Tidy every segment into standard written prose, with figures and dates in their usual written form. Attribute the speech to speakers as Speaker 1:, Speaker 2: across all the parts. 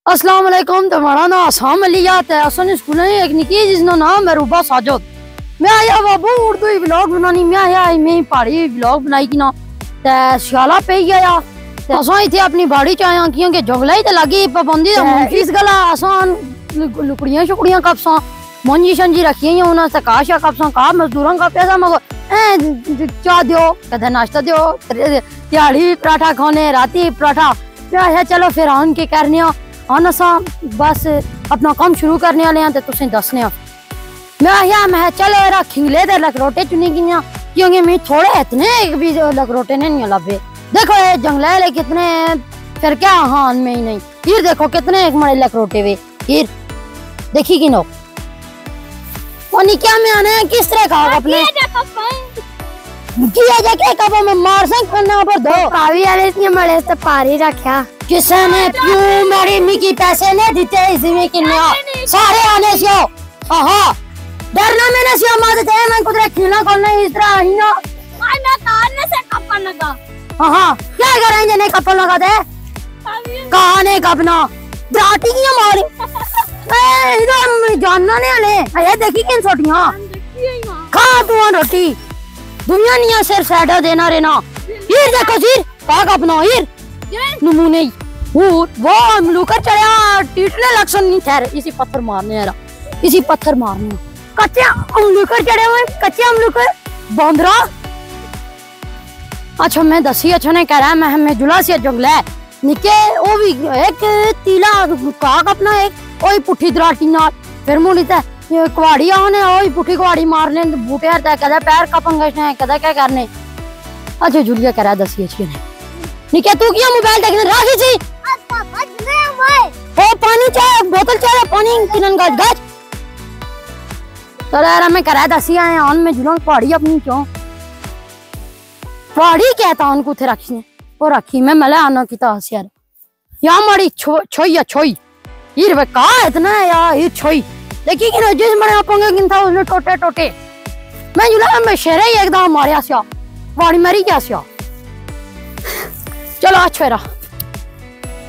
Speaker 1: अस्सलाम वालेकुम। तुम्हारा नाम आसाम अलियात है। असन स्कूल में एक निकी जिसका नाम है रूबा साजद। मैं आया बाबू उर्दू व्लॉग बनानी। मैं आया मैं पहाड़ी व्लॉग बनाई कि ना ते सियाला पे गया असा इतने अपनी बाड़ी च आया क्योंकि जंगल ही लगी पाबंदी इस गला आसान लुकड़ियां शुकड़ियां कपसा मंजी शंजी रखी उन्हें काशा कपसा का मजदूरों का पैसा मगो चाह दो कदे नाश्ता दो दिहाड़ी पराठा खाने राती पराठा। मैं चलो फिर आन के करने आन असा बस अपना काम शुरू करने वाले हैं तो तुसें दसने। मैं चलो यरा खिंगले दे लकरोटे चुनी गियां क्योंकि मैं थोड़े इतने भी लकरोटे नहीं लभे। देखो ये जंगल कितने फिर क्या हाँ में ही नहीं फिर देखो कितने एक मड़े लकरोटे वे फिर देखी कि नो क्या में आने किस तरह का अपने किया जाके कब में मार संग करना पर दो पावी वाले इतने मड़े से पारी रखा किसने क्यों मेरी मिकी पैसे नहीं देते इसमें किन्ने सारे आने से हां डरना मैंने से मार दे मैं कुछ खिलना करना इस तरह ही ना मैं कान से कपन लगा। हां क्या करेंगे नहीं कपन लगा दे कहां कपना बराती की मारी ए इधर जानना नहीं आले ये देखी किन छोटियां खा तू रोटी दुनिया नहीं सिर्फ साइडा देना रहना। ये देखो जी का कपना ये नमूने वो अमलूकर चढ़ा टीटले लक्षण नहीं ठहरे इसी पत्थर मारने यार इसी पत्थर मारने कच्चे अमलूकर चढ़े हुए कच्चे अमलूकर बंदरा। अच्छा मैं दसी अच्छा ने कह रहा है मैं जुला से जंगल है निके वो भी एक तीला काक अपना एक ओई पुठी दराटी ना फिर मुड़ी ते कुवाड़ी आने ओई पुठी कुवाड़ी मारने बूटे हरता कदा पैर कपंगने कदा क्या करने। अच्छा जुलिया कह रहा है दसी अच्छी ने निके तू क्या मोबाइल देखने राखी छी ओ पानी चाहे बोतल चाहे पानी किनन गज गज तो यार मैं कह रहा दसी आए ऑन में जुला कुवाड़ी अपनी क्यों कुवाड़ी कहता उनको थे रखी वो रखी मैं मला आना की तास यार या मारी छोई छोई ये रे का इतना यार ये छोई देखी कि जिस मरे पंगे किन था उसने टोटे टोटे मैं जुला मैं शेरे ही एकदम मारिया सिया वाड़ी मरी क्या सिया चलो अच्छा रहा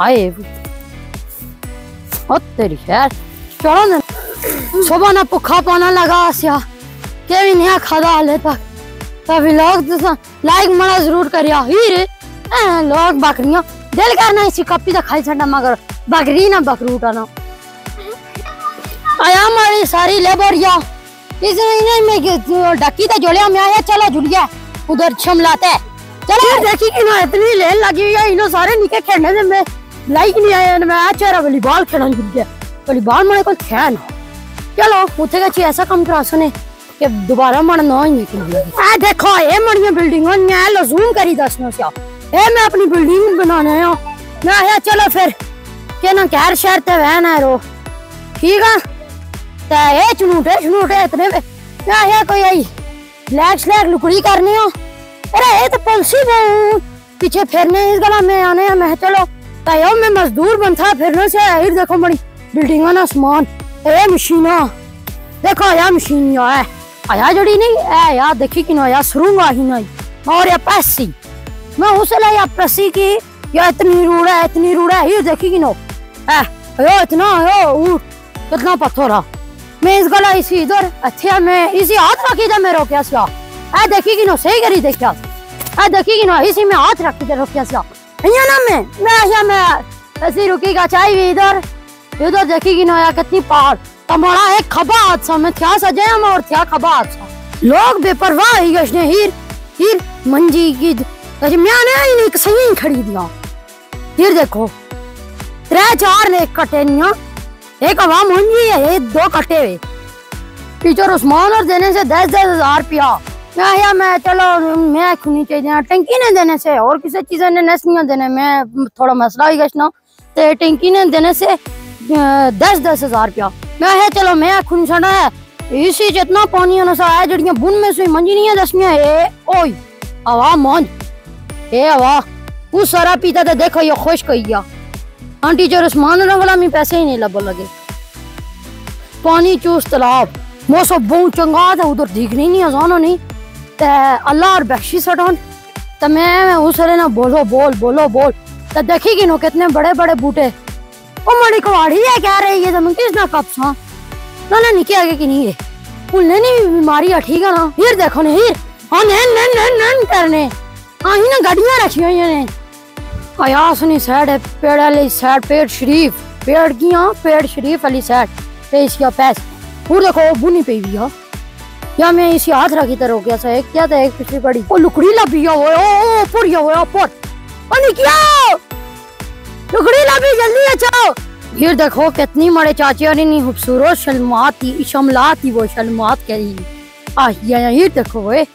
Speaker 1: हाय ओ तेरी यार चलो ना सुबह ना भुखा पाना लगा सिया के भी नहीं खादा हाले तक तभी लोग लाइक मना जरूर करिया ही रे लोग बकरियां दिल करना इसी कपी तो खाई छड़ा मगर बकरी ना बकरूटा ना आया हमारी सारी लेबरिया इसने में डकी तो जोड़िया में आया चलो जुलिया उधर छमलाते चलो देखी कि ना इतनी लेन लगी हुई है इन्हों सारे निके खेलने से मैं लाइक नहीं आया मैं अच्छा वॉलीबॉल खेलने जुल गया वॉलीबॉल मेरे को खेल चलो उठे का ऐसा कम करा सुने कि दोबारा मन ना ही निकल देखो ये मड़िया बिल्डिंग जूम करी दसना से मैं अपनी बिल्डिंग बनाने आया मैं आया चलो फिर के ना कहर शहर ते वहन है रो ठीक है ते ये चुनूटे इतने मैं आया कोई आई ब्लैक स्लैक लुकड़ी करनी हो अरे ये तो पलसी पीछे फिरने इस गला में आने मैं चलो तायो मैं मजदूर बनता फिरने से हिर देखो बड़ी बिल्डिंग ना सामान ए मशीना देखो यार मशीन है आया जड़ी नहीं है यार देखी कि ना यार सरूंगा ही नहीं और या पैसी मैं उसे ला या पैसी की या इतनी रूड़ा है ये देखी कि नो यो इतना यो कितना पत्थर है मैं इस गला इसी इधर अच्छा मैं इसी हाथ रखी था मैं रोकिया सा देखी कि नो सही करी देखिया देखी कि नो इसी में हाथ रखी थे रोकिया सा ना मैं ऐसी रुकीगा चाहिए इधर इधर देखी कि नो यार कितनी पहाड़ तमारा एक खबा हादसा में क्या सजाया मैं और क्या खबा हादसा लोग बेपरवाह ही गश्ने हीर मंजी की मैंने ही सही खड़ी दिया फिर देखो 3-4 ने कटे नहीं एक हवा मंजी है ये 2 कटे हुए टीचर उस्मान और देने से 10-10 हजार रुपया मैं चलो मैं खुनी चाहिए टंकी ने देने से और किसी चीज ने नहीं देने मैं थोड़ा मसला ही गश्ना तो टंकी ने देने से 10-10 हजार रुपया मैं चलो मैं खुन छड़ा है इसी जितना पानी नशा है जड़ियां बुन में सुई मंजी नहीं है दसमिया ए ओई हवा मंज ए हवा वो सारा पीता तो देखो ये खुश कही गया आंटी जो उस्मान वाला में पैसे ही नहीं लब लगे पानी चूस तालाब मौसम बहुत चंगा था उधर दिखनी नहीं आसान नहीं अल्लाह और बख्शी सटान तो मैं उस ना बोलो बोल तो देखी कि नो कितने बड़े बड़े बूटे ओ मड़ी कवाड़ी है कह रही है तुम किस ना कपसा ना निके आगे की नहीं है भूलने नहीं बीमारी है ठीक है ना। हीर देखो ने हीर हाँ नैन करने हाँ ही ना गाड़ियां रखी हुई ने आयास नहीं साइड है पेड़ वाली साइड पेड़ शरीफ वाली साइड पे इसका पैस और देखो बुनी पे भी या मैं इसी हाथ रखी तरह गया सा एक क्या था एक पिछली पड़ी ओ लुकड़ी लबी ओ ऊपर ऊपर अनि क्या लुकड़ी लबी जल्दी अच्छा। फिर देखो कितनी बड़े चाची और इतनी खूबसूरत शमलात थी वो शलमात कही ये देखो वे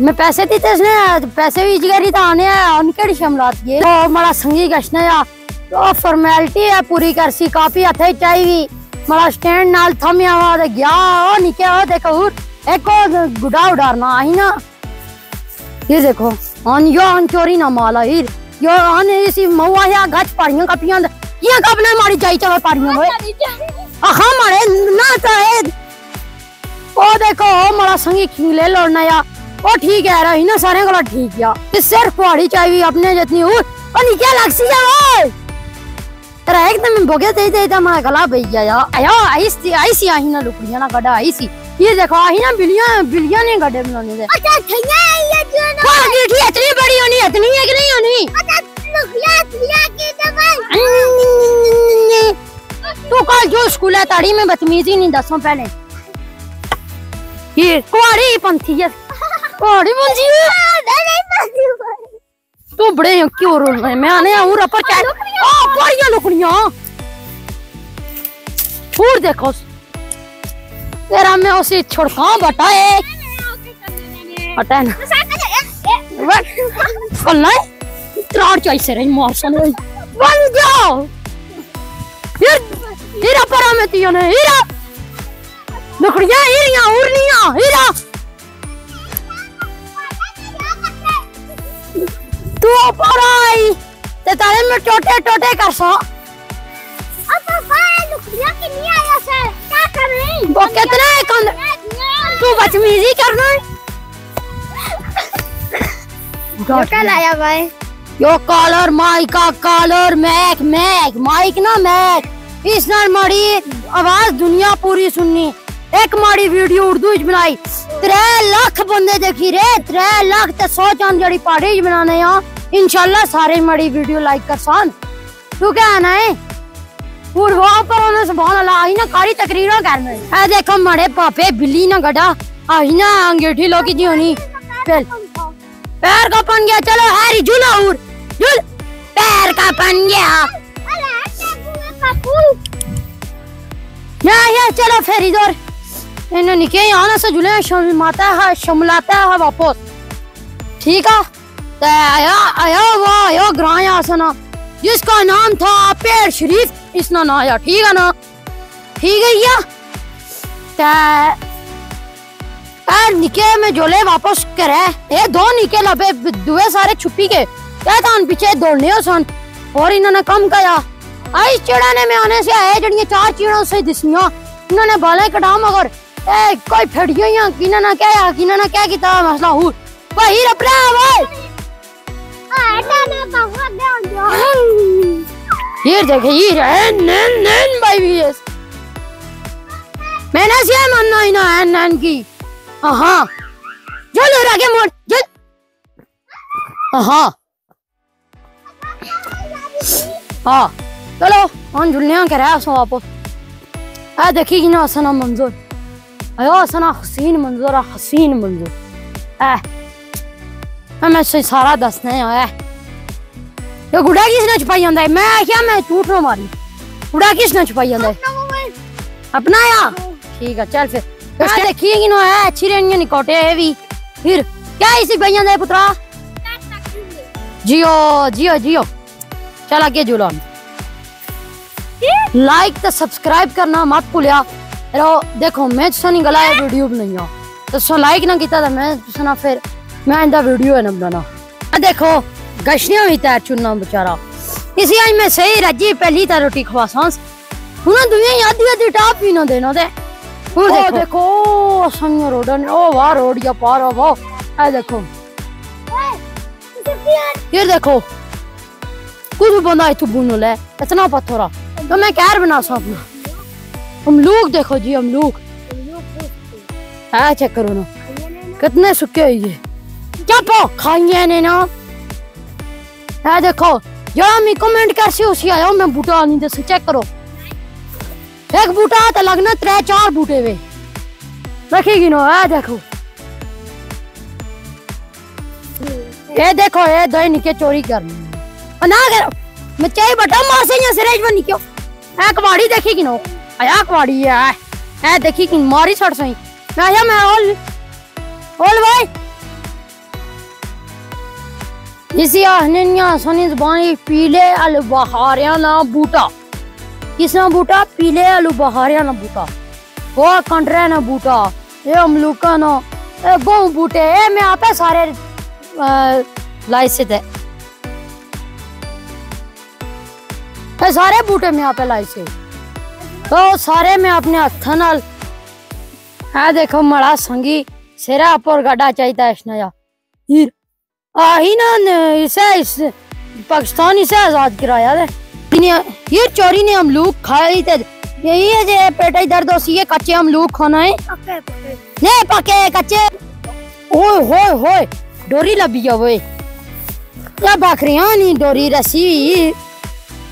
Speaker 1: मैं पैसे दी इसने पैसे भी जिगरी था आने उनके शमलात ये तो हमारा संगी गश्ना या तो फॉर्मेलिटी है पूरी कर सी काफी हथे चाहिए हमारा स्टैंड नाल थमिया हुआ दे गया ओ निके हो देखो एक गुडा उड़ारना आई ना ये देखो अन चोरी ना माला हीर यो अन इसी मौआ या गच पाड़ियां कपियां ये कब ने मारी जाई चवे पाड़ियां होए हां मारे ना तो ओ देखो हमारा संगी खिंगले लड़ना या ओ ठीक है रही ना सारे गला ठीक या सिर्फ पहाड़ी चाहिए अपने जितनी और क्या लगसी जा तेरा एकदम बोगे दे मैं गला बह गया आया आई ना लुकड़ियां ना गड़ा आई सी ये देखो आई ना बिलियां ने गड्ढे बनाने दे अच्छा थैया ये जो ना हां गिठी इतनी बड़ी होनी इतनी है कि नहीं होनी अच्छा लुकड़ियां के दबाई तू कल जो स्कूल है ताड़ी में बदतमीजी नहीं दसों पहले ये कुआरी पंथी है कुआरी पंथी तू बड़े क्यों रोल रहे मैं आने हूं रपर चैट ओ कुआरियां लुकड़ियां और देखो तेरा मैं उसी छुड़का बटाए हटा ना फलना त्राड़ चाहिए रही मौसम बन जाओ हीरा परा में तियो ने हीरा लुकड़ियां हीरियां उड़नियां हीरा तू पर आई ते तारे में टोटे कर सो अब बाहर लुकड़ियां की नहीं आया सर क्या कर रही वो कितना है तू बदतमीजी करना है क्या लाया भाई यो कॉलर माइक ना मैक इस नाल माड़ी आवाज दुनिया पूरी सुननी एक माड़ी वीडियो उर्दू बनाई 3 लाख बंदे देखी रे 3 लाख ते 100 चांद जड़ी पाड़ी बनाने इंशाल्लाह सारे माड़ी वीडियो लाइक कर सान तू क्या आना है और वहां पर उन्हें सुभान अल्लाह आई ना कारी तकरीरें करने ए देखो मड़े पापे बिल्ली ना गड़ा आई ना अंगूठी लोकी जी होनी चल पैर का पन गया चलो हैरी झूला और झूल पैर का पन गया या चलो फिर इधर इन्हें निके आना से झूले शमलाता है वापस ठीक है ते आया ग्रां आसना जिसका नाम था पेड़ शरीफ इसना ना आया ठीक है ना ठीक है या ते निके में जोले वापस करे ये 2 निके लबे दुए सारे छुपी के क्या था पीछे दौड़ने हो सन और इन्होंने कम किया आई चिड़ाने में आने से आए जड़ियां 4 चिड़ों से दिसियां इन्होंने बाले कटा मगर ए कोई फड़ियां किन्होंने क्या किया मसला हूं भाई रपड़ा भाई ये देखे ये नैन भाई भी है मैंने से मानना ही ना नैन की हाँ चलो आगे मोड़ चल हाँ चलो हम झुलने के रहा सो वापस आ देखी कि ना हसना मंजूर आयो हसना हसीन मंजूर मैं सारा दसने आया ये गुड़ा किसने छुपाई जाता है मैं क्या मैं झूठ ना मारी गुड़ा किसने छुपाई जाता है अपना या ठीक है चल फिर देखिए कि ना है अच्छी रेंज निकोटे है भी फिर क्या इसी भाई जाता है पुत्रा जियो चल आगे झूलो लाइक तो सब्सक्राइब करना मत भूलिया देखो मैं तुसा गला वीडियो बनाई तो तुसा लाइक ना किया मैं फिर मैं इंदा वीडियो है ना बनाना देखो गशनिया भी तैर चुनना बेचारा इसी आज मैं सही रजी पहली तरह रोटी खवा सांस हुना दुनिया आधी टाप भी ना देना दे वो देखो संग रोडन ओ वाह रोड या पार वाह ए देखो ये देखो कुछ बंदा इतु बुनो ले इतना पत्थरा तो मैं कैर बना सो अपना। अमलूक देखो जी, अमलूक है, चेक करो ना कितने सूखे हुए ये। क्या पो खाइए ने ना है, देखो जरा मैं कमेंट कर सी उसी आया मैं बूटा नहीं दस, चेक करो एक बूटा तो लगना 3-4 बूटे वे रखेगी ना। है देखो ये देखो ये दो निके चोरी करनी ना करो, मैं चाहे बटा मार से यहाँ सिरेज बनी क्यों है। कबाड़ी देखेगी ना, आया कबाड़ी है देखी कि मारी सड़ सही मैं आया। मैं ओल भाई इसी आहनिया सनी ज़बानी पीले अल बहारिया ना बूटा, किसना बूटा पीले आलू बहारिया ना बूटा, वो कंट्रे ना बूटा, ये अमलूका ना बहु बूटे ये मैं आपे सारे लाइसे थे, सारे बूटे में आपे लाइसे तो सारे में अपने हथा नाल है। देखो मड़ा संगी सिरा पर गड्ढा चाहिए इसने या हीर आही ना इस पाकिस्तान इसे आजाद कराया है। ये चोरी ने अमलूक खाई थे, यही है जे पेट ही दर्द होसी है। कच्चे अमलूक खाना है नहीं पके कच्चे। ओए होए होए डोरी लबी है वो या बकरियां नहीं डोरी रसी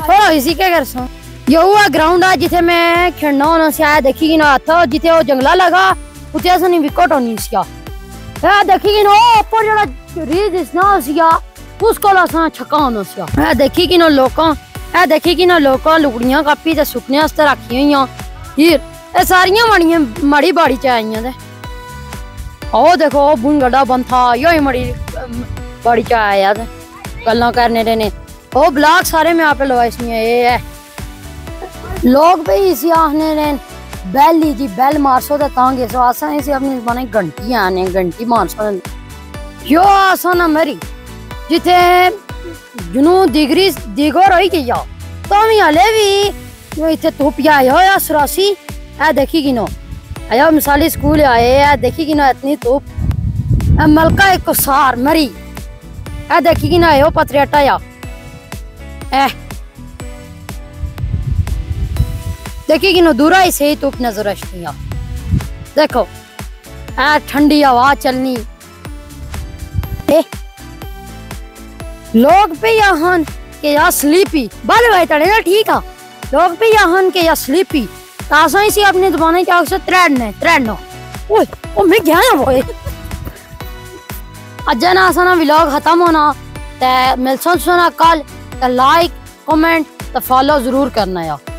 Speaker 1: थोड़ा इसी के कर सो। ये हुआ ग्राउंड है जिथे मैं खेलना होना से आया देखी ना था, जिथे वो जंगला लगा उसे ऐसा नहीं विकेट होनी सिया है। देखी ना ऊपर जरा रीज इसना सिया उसको लासा छक्का होना सिया है। देखी कि ना लोकां है, देखी कि ना लोकां लुकड़ियां कापी ते सुकने वास्ते रखी हुई हीर ये सारियां मड़ियां मड़ी बाड़ी च आईयां ते ओ देखो बुन गड्ढा बंद था यो ही मड़ी बाड़ी च आया ते गल्लां करने देने ओ ब्लॉक सारे में आप लवाई इसमें ये है। लोग भी इसी आखने ने बैल ली जी बैल मारसो तो तांगे सो आसा इसे अपनी ज़बानी घंटी आने घंटी मारसो यो आसा ना मेरी जिथे जुनू दिगरी दिगो रही के जाओ तो हम हले भी इतने धुपिया आयो सरासी है। देखी कि नो आयो मिसाली स्कूल आए है, देखी कि ना इतनी धूप मलका एक सार मरी है। देखी कि ना आयो पत्रियाटा या देखी कि नो दूरा ही से ही धूप नजर आती है। देखो ठंडी हवा चलनी लोग पे यहाँ के या स्लीपी बाल भाई तड़े ना ठीक है। लोग पे यहाँ के या स्लीपी तासा इसी अपनी ज़बानी क्या से त्रेडनो ओए ओ मैं क्या ना वो अज्जा ना आसा ना व्लॉग खत्म होना ते मिलसन सुना कल ते लाइक कमेंट ते फॉलो जरूर करना यार।